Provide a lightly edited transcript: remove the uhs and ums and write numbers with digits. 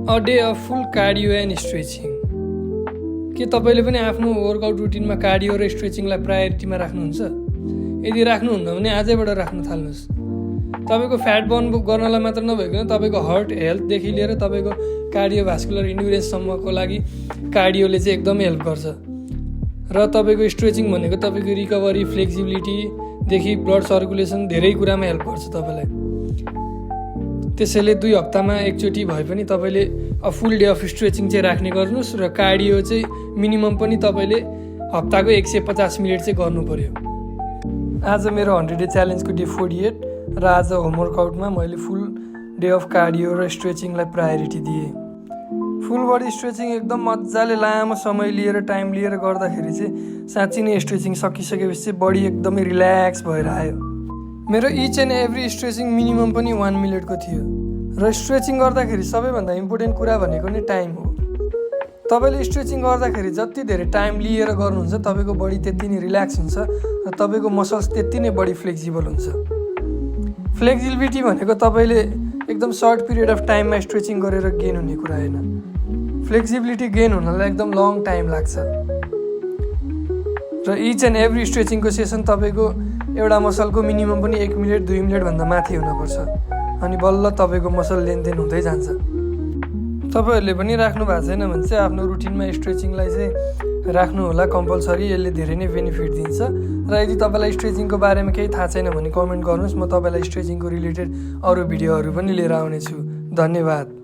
A day of full cardio and stretching. के तपाईँले पनि आफ्नो वर्कआउट रुटिनमा कार्डियो र स्ट्रेचिङलाई प्रायोरिटीमा राख्नुहुन्छ? यदि राख्नुहुन्न भने आजैबाट राख्न थाल्नुहोस्। तपाईँको फ्याट बर्न गर्नलाई मात्र नभइकन तपाईँको हार्ट हेल्थदेखि लिएर तपाईँको कार्डियोभास्कुलर इन्ड्युरेन्ससम्मको लागि कार्डियोले चाहिँ एकदमै हेल्प गर्छ। र तपाईँको स्ट्रेचिङ भनेको तपाईँको रिकभरी, फ्लेक्सिबिलिटीदेखि ब्लड सर्कुलेसन धेरै कुरामा हेल्प गर्छ तपाईँलाई। त्यसैले 2 हप्तामा एकचोटि भए पनि तपाईँले फुल डे अफ स्ट्रेचिङ चाहिँ राख्ने गर्नुहोस् र कार्डियो चाहिँ मिनिमम पनि तपाईँले हप्ताको 150 मिनट चाहिँ गर्नु पर्यो। आज मेरो 100 डे च्यालेन्जको डे 48 र आज होमवर्कआउटमा मैले फुल डे अफ कार्डियो र स्ट्रेचिङलाई प्रायोरिटी दिएँ। फुल बडी स्ट्रेचिङ एकदम मजाले लामो समय लिएर टाइम लिएर गर्दाखेरि चाहिँ साँच्ची नै स्ट्रेचिङ सकिसकेपछि चाहिँ बडी एकदमै रिल्याक्स भएर आयो। मेरो each and every stretching minimum पनि 1 मिनटको थियो। र स्ट्रेचिङ गर्दाखेरि सबैभन्दा इम्पोर्टेन्ट कुरा भनेको नै टाइम हो। तपाईँले स्ट्रेचिङ गर्दाखेरि जति धेरै टाइम लिएर गर्नुहुन्छ तपाईँको बडी त्यति नै रिल्याक्स हुन्छ र तपाईँको मसल्स त्यति नै बडी फ्लेक्सिबल हुन्छ। फ्लेक्सिबिलिटी भनेको तपाईँले एकदम सर्ट पिरियड अफ टाइममा स्ट्रेचिङ गरेर गेन हुने कुरा होइन। फ्लेक्सिबिलिटी गेन हुनलाई एकदम लङ टाइम लाग्छ। र इच एन्ड एभ्री स्ट्रेचिङको सेसन तपाईँको एउटा मसलको मिनिमम पनि 1 मिनट 2 मिनटभन्दा माथि हुनुपर्छ। अनि बल्ल तपाईँको मसल लेनदेन हुँदै जान्छ। तपाईँहरूले पनि राख्नु भएको छैन भने चाहिँ आफ्नो रुटिनमा स्ट्रेचिङलाई चाहिँ राख्नु होला कम्पलसरी। यसले धेरै नै बेनिफिट दिन्छ। र यदि तपाईँलाई स्ट्रेचिङको बारेमा केही थाहा छैन भने कमेन्ट गर्नुहोस्। म तपाईँलाई स्ट्रेचिङको रिलेटेड अरू भिडियोहरू पनि लिएर आउनेछु। धन्यवाद।